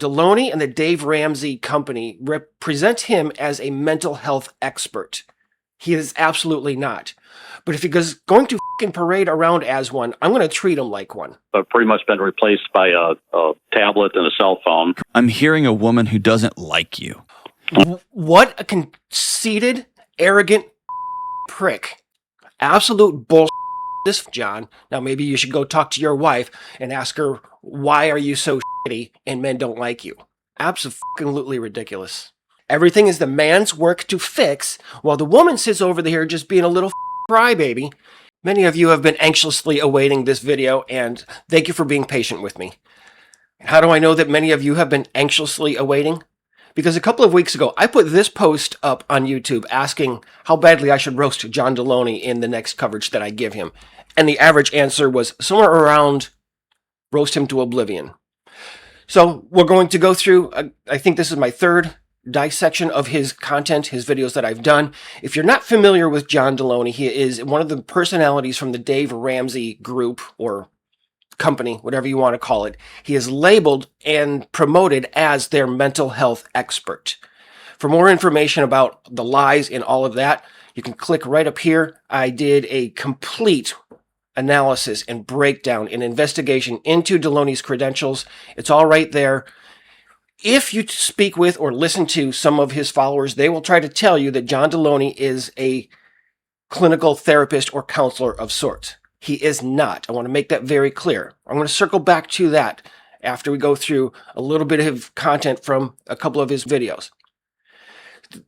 Delony and the Dave Ramsey Company represent him as a mental health expert. He is absolutely not. But if he is going to fucking parade around as one, I'm going to treat him like one. I've pretty much been replaced by a tablet and a cell phone. I'm hearing a woman who doesn't like you. What a conceited, arrogant prick. Absolute bullshit. This, John. Now maybe you should go talk to your wife and ask her, why are you so shitty and men don't like you? Absolutely ridiculous. Everything is the man's work to fix, while the woman sits over here just being a little crybaby. Many of you have been anxiously awaiting this video, and thank you for being patient with me. How do I know that many of you have been anxiously awaiting? Because a couple of weeks ago, I put this post up on YouTube asking how badly I should roast John Delony in the next coverage that I give him. And the average answer was somewhere around roast him to oblivion. So we're going to go through, I think this is my third dissection of his content, his videos that I've done. If you're not familiar with John Delony, he is one of the personalities from the Dave Ramsey group or company, whatever you want to call it. He is labeled and promoted as their mental health expert. For more information about the lies and all of that, you can click right up here. I did a complete analysis and breakdown and investigation into Delony's credentials. It's all right there. If you speak with or listen to some of his followers, they will try to tell you that John Delony is a clinical therapist or counselor of sorts. He is not. I want to make that very clear. I'm going to circle back to that after we go through a little bit of content from a couple of his videos.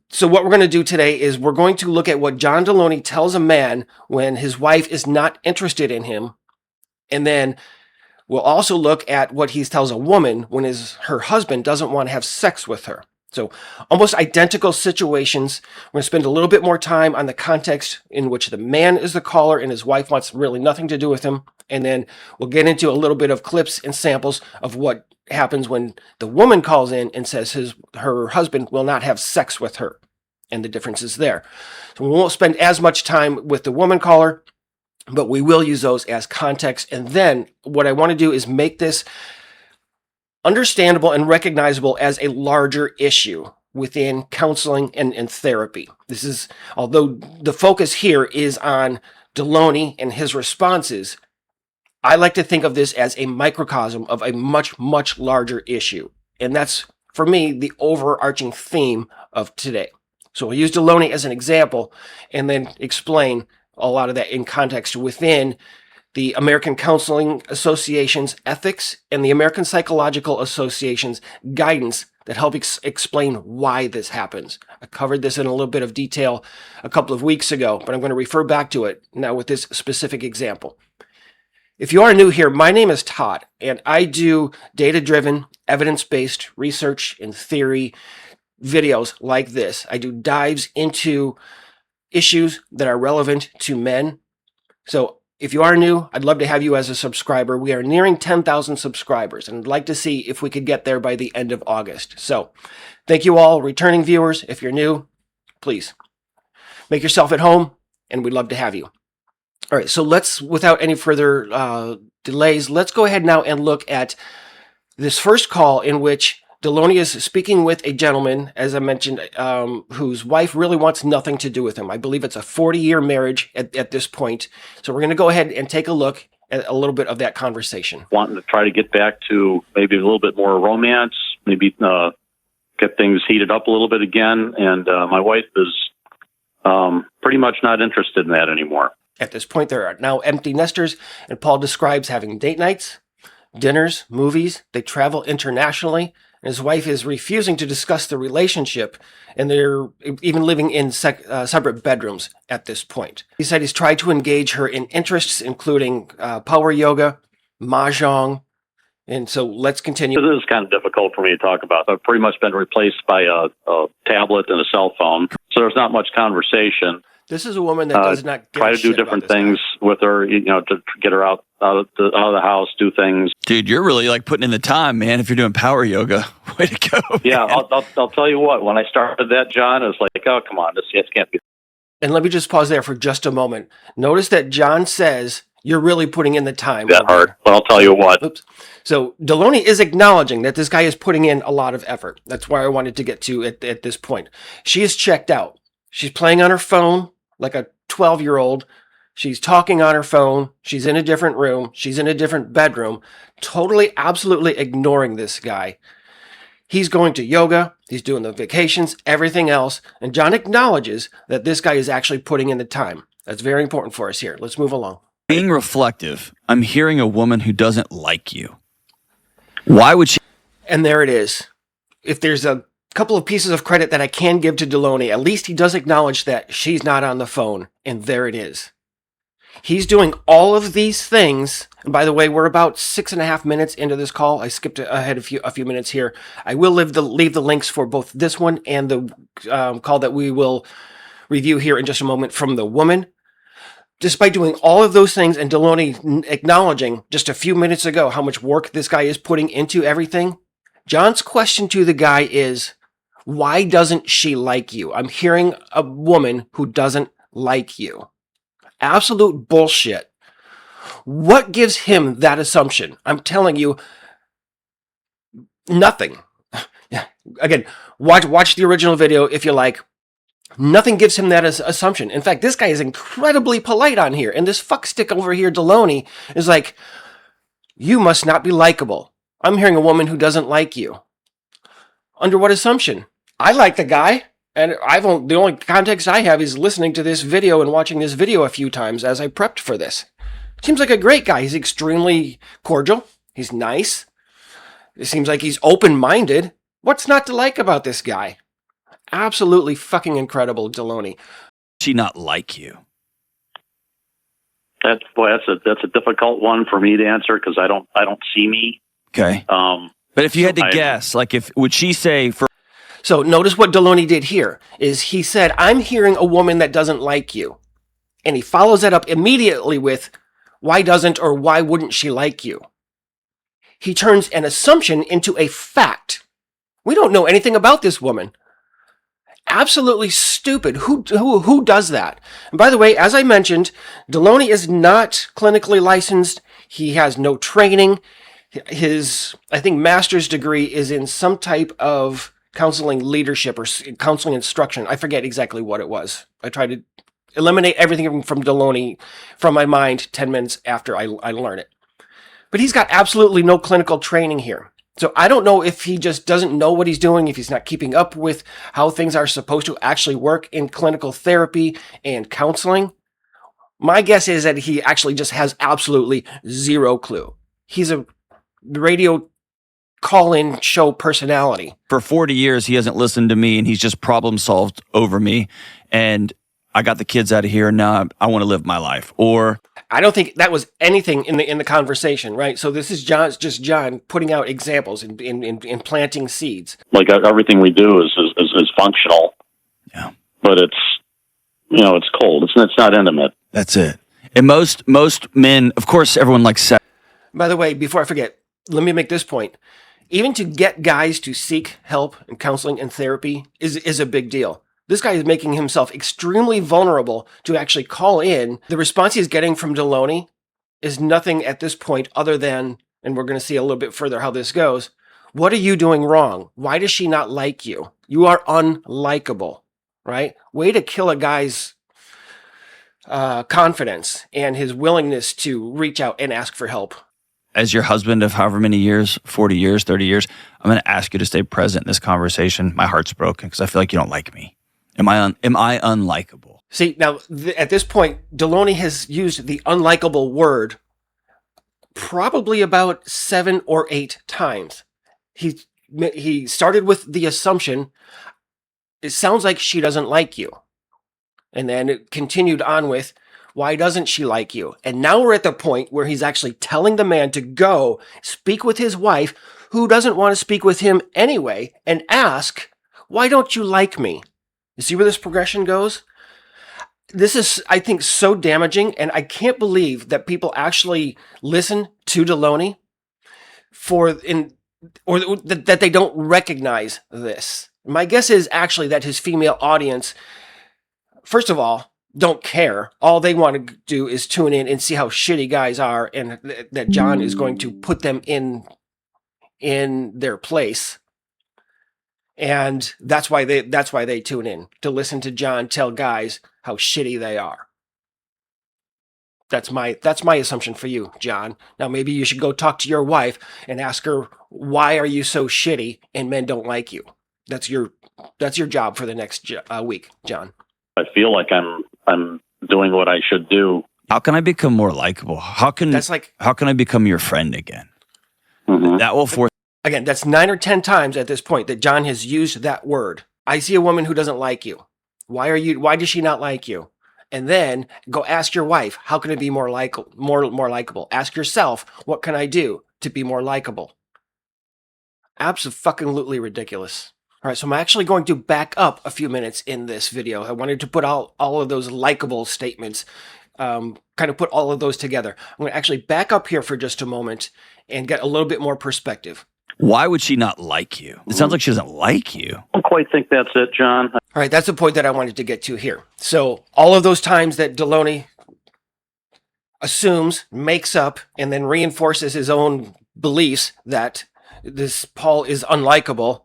So what we're going to do today is we're going to look at what John Delony tells a man when his wife is not interested in him. And then we'll also look at what he tells a woman when her husband doesn't want to have sex with her. So almost identical situations. We're going to spend a little bit more time on the context in which the man is the caller and his wife wants really nothing to do with him. And then we'll get into a little bit of clips and samples of what happens when the woman calls in and says her husband will not have sex with her and the differences there. So we won't spend as much time with the woman caller, but we will use those as context. And then what I want to do is make this understandable and recognizable as a larger issue within counseling and therapy. This is, although the focus here is on Delony and his responses, I like to think of this as a microcosm of a much, much larger issue. And that's, for me, the overarching theme of today. So we'll use Delony as an example and then explain a lot of that in context within the American Counseling Association's ethics and the American Psychological Association's guidance that help explain why this happens. I covered this in a little bit of detail a couple of weeks ago, but I'm going to refer back to it now with this specific example. If you are new here, my name is Todd, and I do data-driven, evidence-based research and theory videos like this. I do dives into issues that are relevant to men. So if you are new, I'd love to have you as a subscriber. We are nearing 10,000 subscribers, and I'd like to see if we could get there by the end of August. So thank you all, returning viewers. If you're new, please make yourself at home, and we'd love to have you. All right, so let's, without any further delays, let's go ahead now and look at this first call in which Delony is speaking with a gentleman, as I mentioned, whose wife really wants nothing to do with him. I believe it's a 40-year marriage at this point. So we're going to go ahead and take a look at a little bit of that conversation. Wanting to try to get back to maybe a little bit more romance, maybe get things heated up a little bit again. And my wife is pretty much not interested in that anymore. At this point, there are now empty nesters, and Paul describes having date nights, dinners, movies. They travel internationally. His wife is refusing to discuss the relationship, and they're even living in separate bedrooms at this point. He said he's tried to engage her in interests, including power yoga, mahjong, and so let's continue. This is kind of difficult for me to talk about. I've pretty much been replaced by a tablet and a cell phone, so there's not much conversation. This is a woman that does not give try a to do shit different about this things guy. with her, to get her out of the house, do things. Dude, you're really like putting in the time, man, if you're doing power yoga. Way to go, man. Yeah, I'll tell you what, when I started that, John, it was like, oh, come on, this can't be. And let me just pause there for just a moment. Notice that John says You're really putting in the time. That hard. But I'll tell you what. Oops. So Delony is acknowledging that this guy is putting in a lot of effort. That's where I wanted to get to at this point. She is checked out. She's playing on her phone like a 12-year-old. She's talking on her phone. She's in a different room. She's in a different bedroom. Totally, absolutely ignoring this guy. He's going to yoga. He's doing the vacations, everything else. And John acknowledges that this guy is actually putting in the time. That's very important for us here. Let's move along. Being reflective, I'm hearing a woman who doesn't like you. Why would she? And there it is. If there's a couple of pieces of credit that I can give to Delony, at least he does acknowledge that she's not on the phone. And there it is. He's doing all of these things. And by the way, we're about 6.5 minutes into this call. I skipped ahead a few minutes here. I will leave the links for both this one and the call that we will review here in just a moment from the woman. Despite doing all of those things and Delony acknowledging just a few minutes ago how much work this guy is putting into everything, John's question to the guy is, why doesn't she like you? I'm hearing a woman who doesn't like you. Absolute bullshit. What gives him that assumption? I'm telling you, nothing. Again, watch the original video if you like. Nothing gives him that assumption. In fact, this guy is incredibly polite on here. And this fuckstick over here, Delony, is like, you must not be likable. I'm hearing a woman who doesn't like you. Under what assumption? I like the guy. And the only context I have is listening to this video and watching this video a few times as I prepped for this. Seems like a great guy. He's extremely cordial. He's nice. It seems like he's open-minded. What's not to like about this guy? Absolutely fucking incredible, Delony. She not like you? That's a difficult one for me to answer because I don't see me. Okay. But if you had to guess, like would she say for? So notice what Delony did here is he said, I'm hearing a woman that doesn't like you. And he follows that up immediately with, why doesn't or why wouldn't she like you? He turns an assumption into a fact. We don't know anything about this woman. Absolutely stupid. Who does that? And by the way, as I mentioned, Delony is not clinically licensed. He has no training. His, I think, master's degree is in some type of counseling leadership or counseling instruction. I forget exactly what it was. I tried to eliminate everything from Delony from my mind 10 minutes after I learned it. But he's got absolutely no clinical training here. So I don't know if he just doesn't know what he's doing, if he's not keeping up with how things are supposed to actually work in clinical therapy and counseling. My guess is that he actually just has absolutely zero clue. He's a radio call-in show personality. For 40 years, he hasn't listened to me, and he's just problem solved over me. And I got the kids out of here, and now I want to live my life. Or I don't think that was anything in the conversation, right? So this is just John putting out examples and planting seeds. Like everything we do is functional. Yeah. But it's it's cold. It's not intimate. That's it. And most men, of course, everyone likes sex. By the way, before I forget, let me make this point. Even to get guys to seek help and counseling and therapy is a big deal. This guy is making himself extremely vulnerable to actually call in. The response he's getting from Delony is nothing at this point other than, and we're going to see a little bit further how this goes, what are you doing wrong? Why does she not like you? You are unlikable, right? Way to kill a guy's confidence and his willingness to reach out and ask for help. As your husband of however many years, 40 years, 30 years, I'm going to ask you to stay present in this conversation. My heart's broken because I feel like you don't like me. Am I unlikable? See, now, at this point, Delony has used the unlikable word probably about 7 or 8 times. He started with the assumption, it sounds like she doesn't like you. And then it continued on with, why doesn't she like you? And now we're at the point where he's actually telling the man to go speak with his wife, who doesn't want to speak with him anyway, and ask, why don't you like me? You see where this progression goes? This is, I think, so damaging, and I can't believe that people actually listen to Delony or that they don't recognize this. My guess is actually that his female audience, first of all, don't care. All they want to do is tune in and see how shitty guys are, and that John is going to put them in their place. And that's why they tune in, to listen to John tell guys how shitty they are. That's my assumption for you, John. Now maybe you should go talk to your wife and ask her, why are you so shitty and men don't like you? That's your job for the next week, John. I feel like I'm doing what I should do. How can I become more likable? How can I become your friend again? Mm-hmm. That will force. Again, that's 9 or 10 times at this point that John has used that word. I see a woman who doesn't like you. Why does she not like you? And then go ask your wife, how can it be more likable? Ask yourself, what can I do to be more likable? Absolutely ridiculous. All right, so I'm actually going to back up a few minutes in this video. I wanted to put all of those likable statements, kind of put all of those together. I'm going to actually back up here for just a moment and get a little bit more perspective. Why would she not like you? It sounds like she doesn't like you. I don't quite think that's it, John. All right, that's the point that I wanted to get to here. So all of those times that Delony assumes, makes up, and then reinforces his own beliefs that this Paul is unlikable,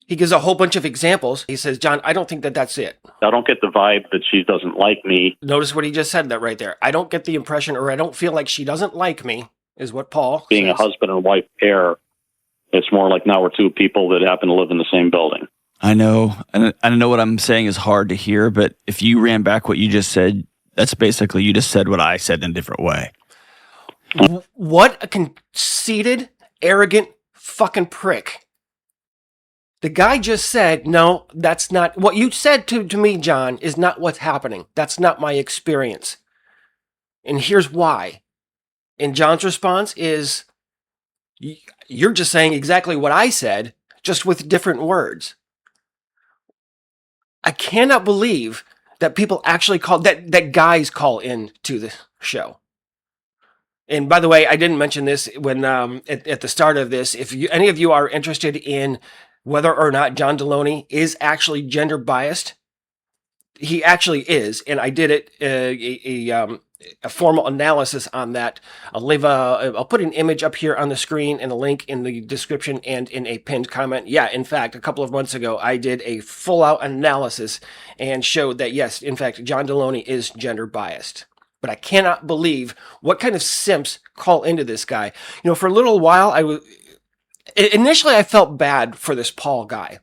he gives a whole bunch of examples. He says, John, I don't think that that's it. I don't get the vibe that she doesn't like me. Notice what he just said that right there. I don't get the impression, or I don't feel like she doesn't like me, is what Paul Being says. a husband and wife pair, it's more like now we're two people that happen to live in the same building. I know. And I know what I'm saying is hard to hear, but if you ran back what you just said, that's basically you just said what I said in a different way. What a conceited, arrogant fucking prick. The guy just said, no, that's not what you said to me, John, is not what's happening. That's not my experience. And here's why. And John's response is, you're just saying exactly what I said, just with different words. I cannot believe that people actually that guys call in to the show. And by the way, I didn't mention this when at the start of this. If any of you are interested in whether or not John Delony is actually gender biased, he actually is, and I did it a formal analysis on that. I'll put an image up here on the screen and a link in the description and in a pinned comment. Yeah, in fact, a couple of months ago, I did a full-out analysis and showed that yes, in fact, John Delony is gender biased. But I cannot believe what kind of simps call into this guy. You know, for a little while, initially I felt bad for this Paul guy.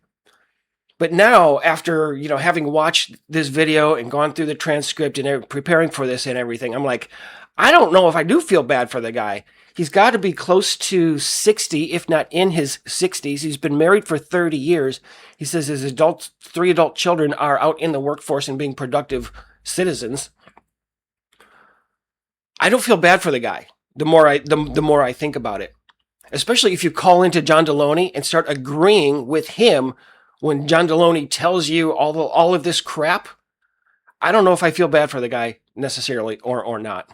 But now, after, having watched this video and gone through the transcript and preparing for this and everything, I'm like, I don't know if I do feel bad for the guy. He's got to be close to 60, if not in his 60s. He's been married for 30 years. He says his 3 adult children are out in the workforce and being productive citizens. I don't feel bad for the guy the more I think about it. Especially if you call into John Delony and start agreeing with him when John Delony tells you all of this crap. I don't know if I feel bad for the guy necessarily or not.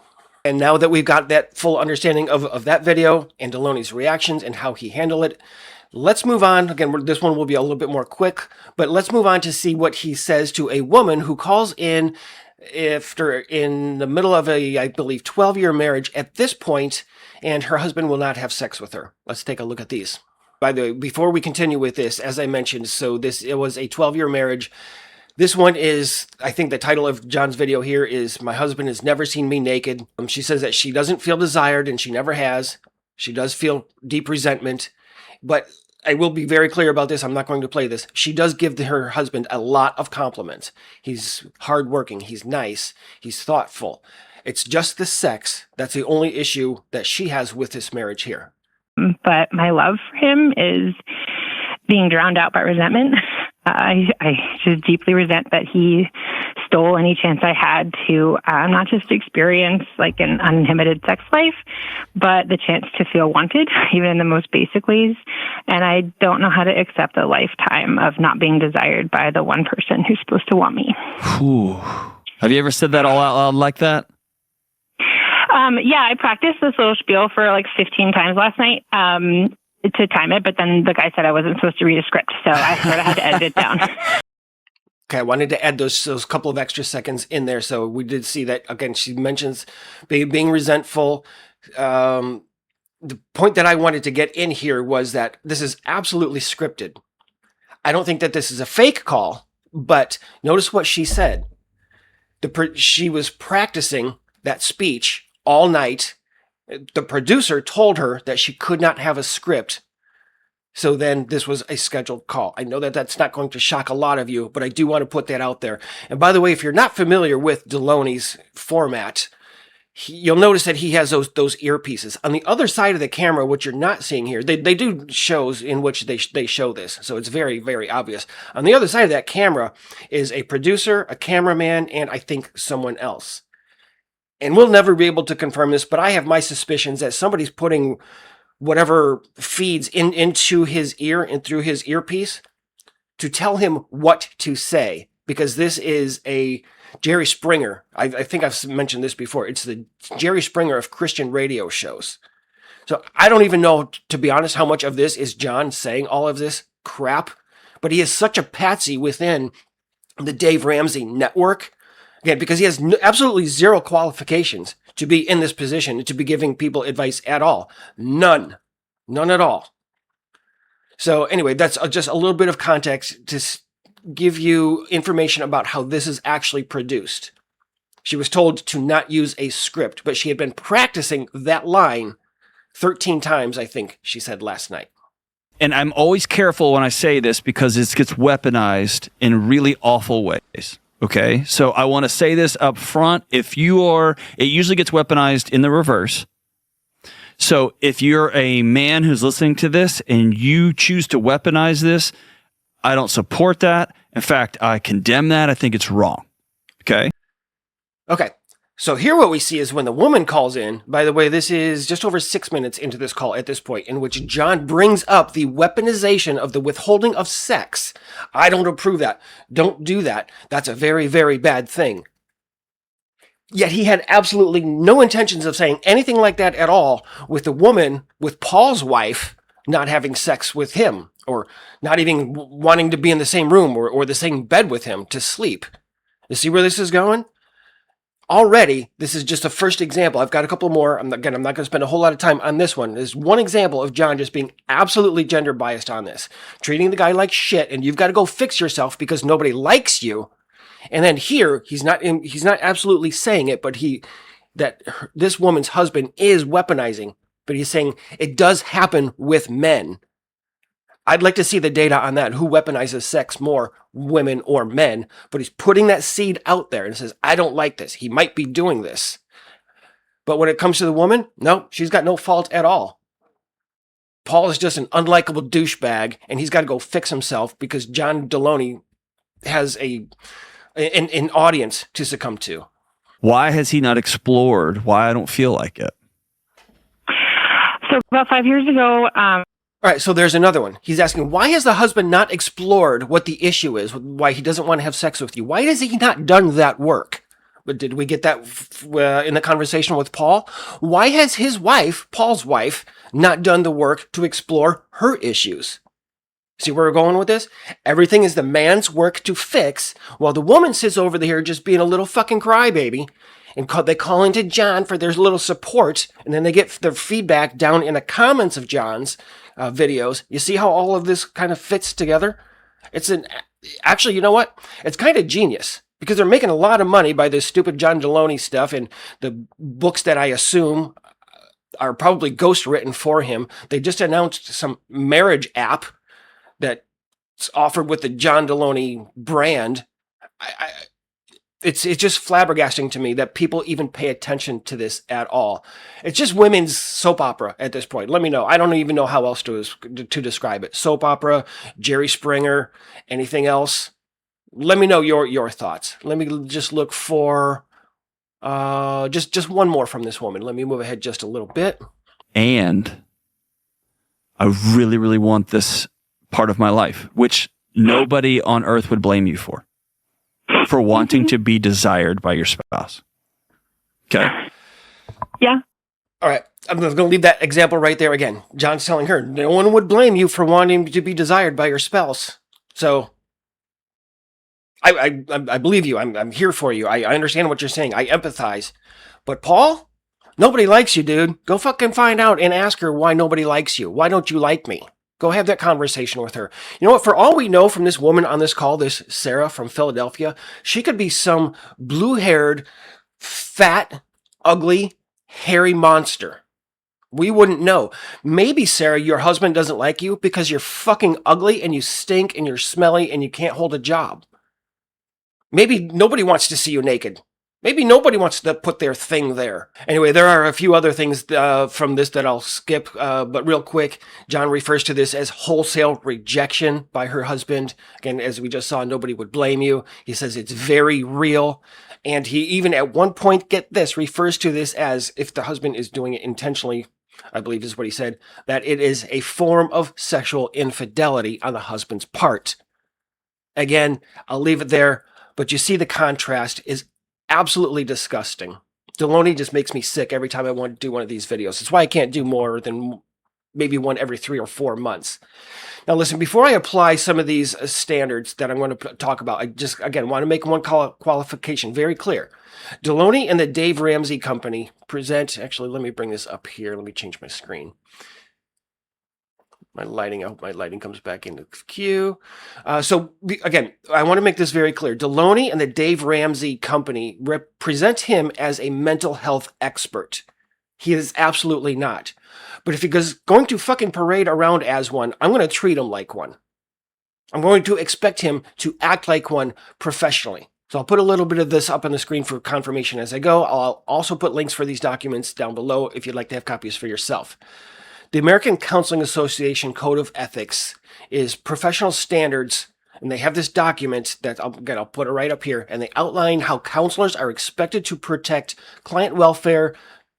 And now that we've got that full understanding of that video and Delony's reactions and how he handled it, let's move on. Again, this one will be a little bit more quick, but let's move on to see what he says to a woman who calls in after in the middle of I believe, 12-year marriage at this point, and her husband will not have sex with her. Let's take a look at these. By the way, before we continue with this, as I mentioned, it was a 12-year marriage. This one is, I think the title of John's video here is, My Husband Has Never Seen Me Naked. She says that she doesn't feel desired, and she never has. She does feel deep resentment. But I will be very clear about this. I'm not going to play this. She does give her husband a lot of compliments. He's hardworking. He's nice. He's thoughtful. It's just the sex. That's the only issue that she has with this marriage here. But my love for him is being drowned out by resentment. I just deeply resent that he stole any chance I had to not just experience like an uninhibited sex life, but the chance to feel wanted, even in the most basic ways. And I don't know how to accept a lifetime of not being desired by the one person who's supposed to want me. Whew. Have you ever said that all out loud like that? Yeah, I practiced this little spiel for like 15 times last night to time it, but then the guy said I wasn't supposed to read a script, so I sort of had to edit it down. Okay, I wanted to add those couple of extra seconds in there. So we did see that again. She mentions being resentful. The point that I wanted to get in here was that this is absolutely scripted. I don't think that this is a fake call, but notice what she said. She was practicing that speech all night. The producer told her that she could not have a script. So then this was a scheduled call. I know that that's not going to shock a lot of you, but I do want to put that out there. And by the way, if you're not familiar with Delony's format, you'll notice that he has those earpieces. On the other side of the camera, what you're not seeing here, they do shows in which they show this. So it's very, very obvious. On the other side of that camera is a producer, a cameraman, and I think someone else. And we'll never be able to confirm this, but I have my suspicions that somebody's putting whatever feeds into his ear and through his earpiece to tell him what to say, because this is a Jerry Springer. I think I've mentioned this before. It's the Jerry Springer of Christian radio shows. So I don't even know, to be honest, how much of this is John saying all of this crap, but he is such a patsy within the Dave Ramsey network. Again, because he has absolutely zero qualifications to be in this position, to be giving people advice at all. None at all. So anyway, that's just a little bit of context to give you information about how this is actually produced. She was told to not use a script, but she had been practicing that line 13 times, I think she said last night. And I'm always careful when I say this because it gets weaponized in really awful ways. Okay, so I want to say this up front. It usually gets weaponized in the reverse. So if you're a man who's listening to this and you choose to weaponize this, I don't support that. In fact, I condemn that. I think it's wrong. Okay? Okay, so here what we see is when the woman calls in, by the way, this is just over 6 minutes into this call at this point, in which John brings up the weaponization of the withholding of sex. I don't approve that. Don't do that. That's a very, very bad thing. Yet he had absolutely no intentions of saying anything like that at all with the woman, with Paul's wife, not having sex with him, or not even wanting to be in the same room or the same bed with him to sleep. You see where this is going? Already, this is just a first example. I've got a couple more. I'm not going to spend a whole lot of time on this one. There's one example of John just being absolutely gender biased on this, treating the guy like shit, and you've got to go fix yourself because nobody likes you. And then here, he's not absolutely saying it, but this woman's husband is weaponizing, but he's saying it does happen with men. I'd like to see the data on that. Who weaponizes sex more, women or men? But he's putting that seed out there and says, I don't like this. He might be doing this. But when it comes to the woman, no, she's got no fault at all. Paul is just an unlikable douchebag, and he's got to go fix himself because John Delony has an audience to succumb to. Why has he not explored why I don't feel like it? So about 5 years ago, All right, so there's another one. He's asking, why has the husband not explored what the issue is, why he doesn't want to have sex with you? Why has he not done that work? But did we get that in the conversation with Paul? Why has his wife, Paul's wife, not done the work to explore her issues? See where we're going with this? Everything is the man's work to fix, while the woman sits over there just being a little fucking crybaby. And they call into John for their little support, and then they get their feedback down in the comments of John's videos. You see how all of this kind of fits together? Actually, you know what? It's kind of genius, because they're making a lot of money by this stupid John Delony stuff and the books that I assume are probably ghostwritten for him. They just announced some marriage app that's offered with the John Delony brand. It's just flabbergasting to me that people even pay attention to this at all. It's just women's soap opera at this point. Let me know. I don't even know how else to describe it. Soap opera, Jerry Springer, anything else? Let me know your thoughts. Let me just look for just one more from this woman. Let me move ahead just a little bit. And I really, really want this part of my life, which nobody on earth would blame you for wanting to be desired by your spouse. Okay? yeah. All right. I'm going to leave that example right there again. John's telling her, no one would blame you for wanting to be desired by your spouse. So I believe you. I'm here for you. I understand what you're saying. I empathize. But Paul, nobody likes you, dude. Go fucking find out and ask her why nobody likes you. Why don't you like me? Go have that conversation with her. You know what? For all we know from this woman on this call, this Sarah from Philadelphia, she could be some blue-haired, fat, ugly, hairy monster. We wouldn't know. Maybe, Sarah, your husband doesn't like you because you're fucking ugly and you stink and you're smelly and you can't hold a job. Maybe nobody wants to see you naked. Maybe nobody wants to put their thing there. Anyway, there are a few other things from this that I'll skip, but real quick, John refers to this as wholesale rejection by her husband. Again, as we just saw, nobody would blame you. He says it's very real. And he even at one point, get this, refers to this as, if the husband is doing it intentionally, I believe is what he said, that it is a form of sexual infidelity on the husband's part. Again, I'll leave it there, but you see the contrast is absolutely disgusting. Delony just makes me sick every time I want to do one of these videos. That's why I can't do more than maybe one every 3 or 4 months. Now listen, before I apply some of these standards that I'm going to talk about, I just, again, want to make one qualification very clear. Delony and the Dave Ramsey Company present, actually, let me bring this up here. Let me change my screen. My lighting comes back into queue. So again, I want to make this very clear. Delony and the Dave Ramsey Company represent him as a mental health expert. He is absolutely not. But if he is going to fucking parade around as one, I'm going to treat him like one. I'm going to expect him to act like one professionally. So I'll put a little bit of this up on the screen for confirmation as I go. I'll also put links for these documents down below if you'd like to have copies for yourself. The American Counseling Association Code of Ethics is professional standards, and they have this document that, I'll put it right up here, and they outline how counselors are expected to protect client welfare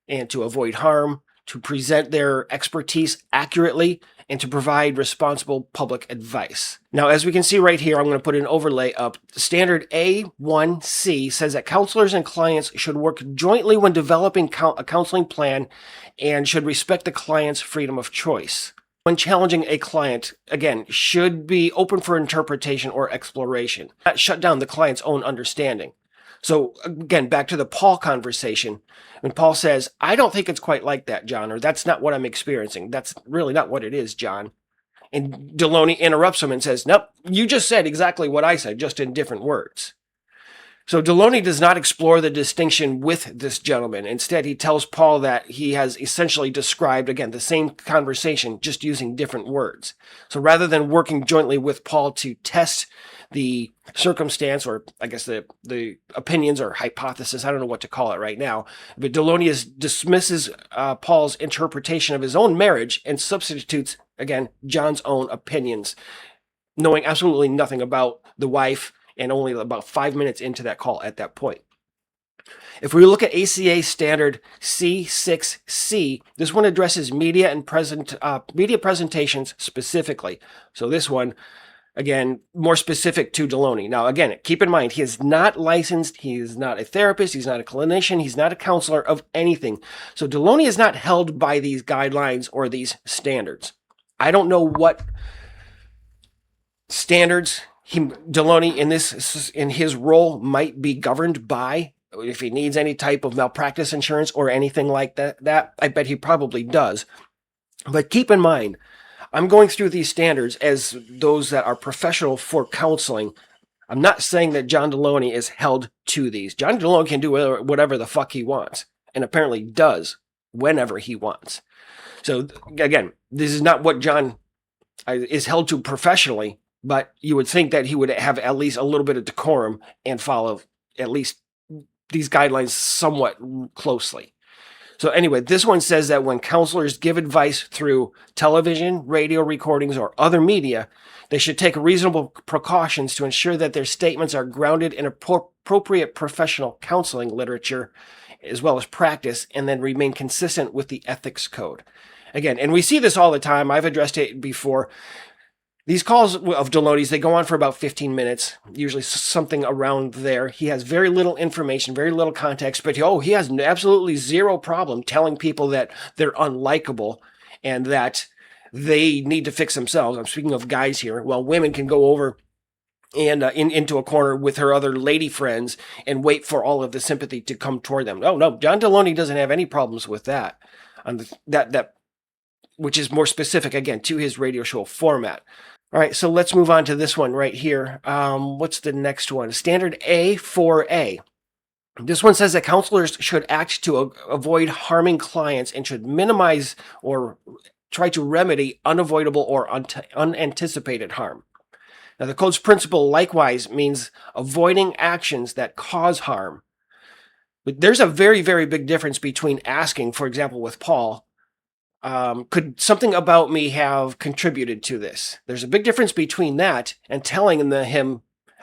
and to avoid harm, to present their expertise accurately, and to provide responsible public advice. Now, as we can see right here, I'm going to put an overlay up. Standard A1C says that counselors and clients should work jointly when developing a counseling plan and should respect the client's freedom of choice. When challenging a client, again, should be open for interpretation or exploration, not shut down the client's own understanding. So again, back to the Paul conversation, when Paul says, I don't think it's quite like that, John, or that's not what I'm experiencing. That's really not what it is, John. And Delony interrupts him and says, nope, you just said exactly what I said, just in different words. So Delony does not explore the distinction with this gentleman. Instead, he tells Paul that he has essentially described, again, the same conversation, just using different words. So rather than working jointly with Paul to test the circumstance, or I guess the opinions or hypothesis, I don't know what to call it right now, but Delony dismisses Paul's interpretation of his own marriage and substitutes, again, John's own opinions, knowing absolutely nothing about the wife and only about 5 minutes into that call at that point. If we look at ACA standard C6C, this one addresses media and media presentations specifically. So this one, again, more specific to Delony. Now, again, keep in mind, he is not licensed. He is not a therapist. He's not a clinician. He's not a counselor of anything. So Delony is not held by these guidelines or these standards. I don't know what standards Delony in his role might be governed by, if he needs any type of malpractice insurance or anything like that. I bet he probably does. But keep in mind, I'm going through these standards as those that are professional for counseling. I'm not saying that John Delony is held to these. John Delony can do whatever the fuck he wants, and apparently does whenever he wants. So again, this is not what John is held to professionally, but you would think that he would have at least a little bit of decorum and follow at least these guidelines somewhat closely. So anyway, this one says that when counselors give advice through television, radio recordings, or other media, they should take reasonable precautions to ensure that their statements are grounded in appropriate professional counseling literature as well as practice, and then remain consistent with the ethics code. Again, and we see this all the time. I've addressed it before. These calls of Delony's, they go on for about 15 minutes, usually something around there. He has very little information, very little context, but he has absolutely zero problem telling people that they're unlikable and that they need to fix themselves. I'm speaking of guys here. Well, women can go over and into a corner with her other lady friends and wait for all of the sympathy to come toward them. Oh no, John Delony doesn't have any problems with that. That which is more specific again to his radio show format. All right, so let's move on to this one right here. What's the next one? Standard A4A. This one says that counselors should act to avoid harming clients and should minimize or try to remedy unavoidable or unanticipated harm. Now, the code's principle likewise means avoiding actions that cause harm. But there's a very, very big difference between asking, for example, with Paul, could something about me have contributed to this? There's a big difference between that and telling him,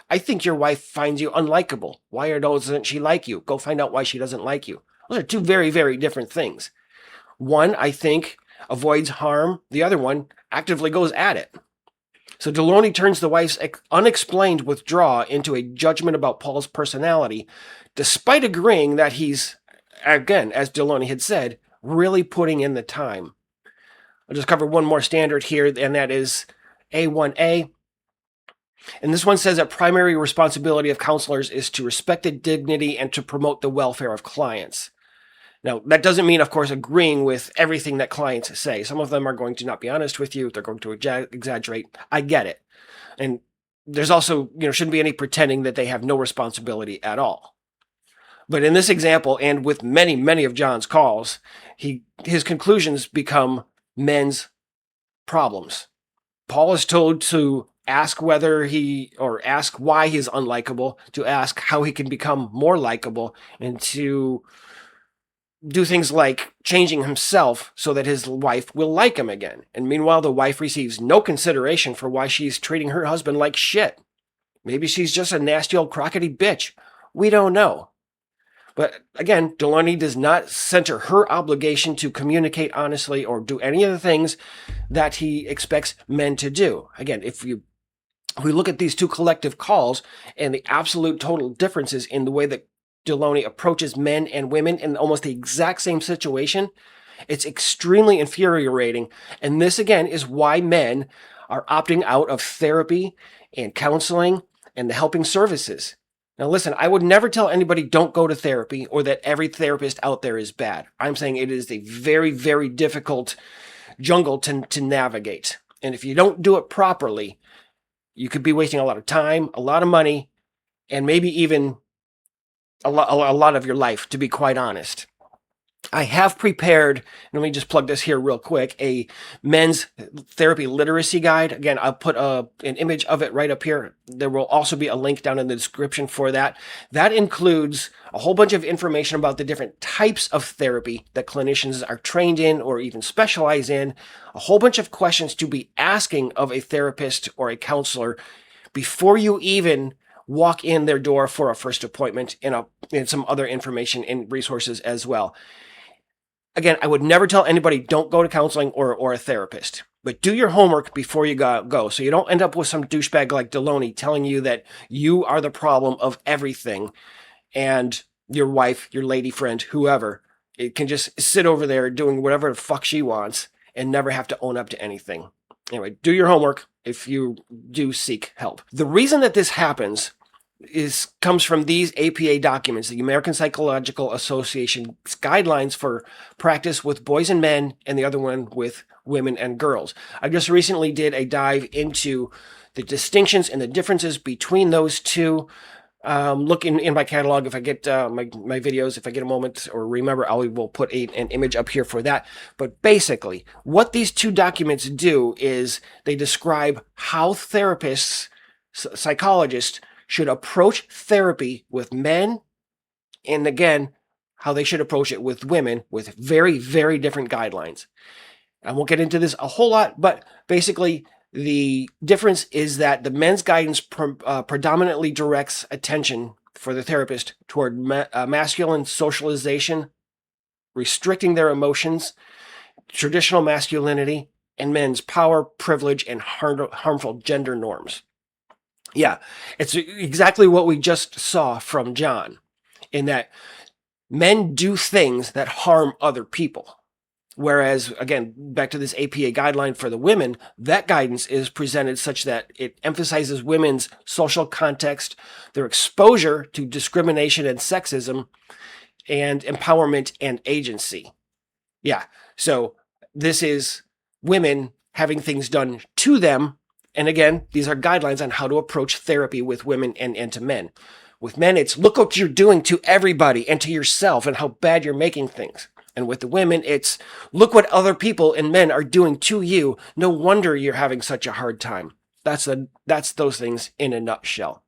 I think your wife finds you unlikable. Why doesn't she like you? Go find out why she doesn't like you. Those are two very, very different things. One, I think, avoids harm. The other one actively goes at it. So Delony turns the wife's unexplained withdrawal into a judgment about Paul's personality, despite agreeing that he's, again, as Delony had said, really putting in the time. I'll just cover one more standard here, and that is A1A. And this one says that primary responsibility of counselors is to respect the dignity and to promote the welfare of clients. Now, that doesn't mean, of course, agreeing with everything that clients say. Some of them are going to not be honest with you. They're going to exaggerate. I get it. And there's also, shouldn't be any pretending that they have no responsibility at all. But in this example, and with many, many of John's calls, his conclusions become men's problems. Paul is told to ask why he's unlikable, to ask how he can become more likable, and to do things like changing himself so that his wife will like him again. And meanwhile, the wife receives no consideration for why she's treating her husband like shit. Maybe she's just a nasty old crockety bitch. We don't know. But again, Delony does not center her obligation to communicate honestly or do any of the things that he expects men to do. Again, if we look at these two collective calls and the absolute total differences in the way that Delony approaches men and women in almost the exact same situation, it's extremely infuriating. And this, again, is why men are opting out of therapy and counseling and the helping services. Now, listen, I would never tell anybody don't go to therapy or that every therapist out there is bad. I'm saying it is a very, very difficult jungle to navigate. And if you don't do it properly, you could be wasting a lot of time, a lot of money, and maybe even a lot of your life, to be quite honest. I have prepared, let me just plug this here real quick, a men's therapy literacy guide. Again, I'll put an image of it right up here. There will also be a link down in the description for that. That includes a whole bunch of information about the different types of therapy that clinicians are trained in or even specialize in, a whole bunch of questions to be asking of a therapist or a counselor before you even walk in their door for a first appointment, and some other information and resources as well. Again, I would never tell anybody don't go to counseling or a therapist, but do your homework before you go so you don't end up with some douchebag like Delony telling you that you are the problem of everything and your wife, your lady friend, whoever, it can just sit over there doing whatever the fuck she wants and never have to own up to anything. Anyway, do your homework if you do seek help. The reason that this happens comes from these APA documents, the American Psychological Association's guidelines for practice with boys and men, and the other one with women and girls. I just recently did a dive into the distinctions and the differences between those two. Look in my catalog if I get my videos, if I get a moment or remember, I will put an image up here for that. But basically, what these two documents do is they describe how therapists, psychologists, should approach therapy with men, and again, how they should approach it with women with very, very different guidelines. I won't get into this a whole lot, but basically, the difference is that the men's guidance predominantly directs attention for the therapist toward masculine socialization, restricting their emotions, traditional masculinity, and men's power, privilege, and harmful gender norms. Yeah, it's exactly what we just saw from John, in that men do things that harm other people. Whereas, again, back to this APA guideline for the women, that guidance is presented such that it emphasizes women's social context, their exposure to discrimination and sexism, and empowerment and agency. Yeah, so this is women having things done to them. And again, these are guidelines on how to approach therapy with women and to men. With men, it's look what you're doing to everybody and to yourself and how bad you're making things. And with the women, it's look what other people and men are doing to you. No wonder you're having such a hard time. That's those things in a nutshell.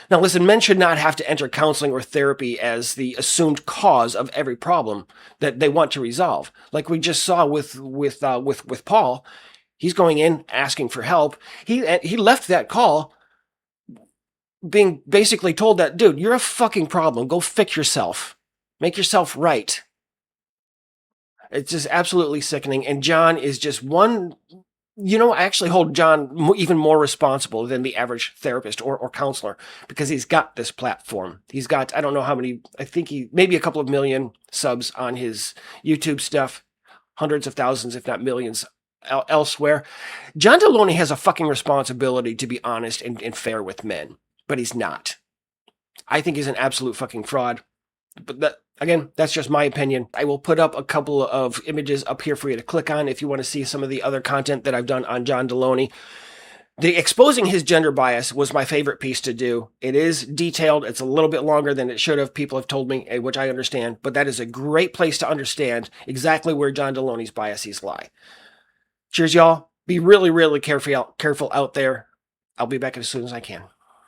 Now, listen, men should not have to enter counseling or therapy as the assumed cause of every problem that they want to resolve. Like we just saw with Paul, he's going in asking for help. He left that call being basically told that, dude, you're a fucking problem. Go fix yourself. Make yourself right. It's just absolutely sickening. And John is just one, I actually hold John even more responsible than the average therapist or counselor because he's got this platform. He's got, I don't know how many, I think maybe a couple of million subs on his YouTube stuff, hundreds of thousands, if not millions elsewhere. John Delony has a fucking responsibility to be honest and fair with men, but he's not. I think he's an absolute fucking fraud. But again, that's just my opinion. I will put up a couple of images up here for you to click on if you want to see some of the other content that I've done on John Delony. The exposing his gender bias was my favorite piece to do. It is detailed. It's a little bit longer than it should have. People have told me, which I understand, but that is a great place to understand exactly where John Delony's biases lie. Cheers, y'all. Be really, really careful out there. I'll be back as soon as I can.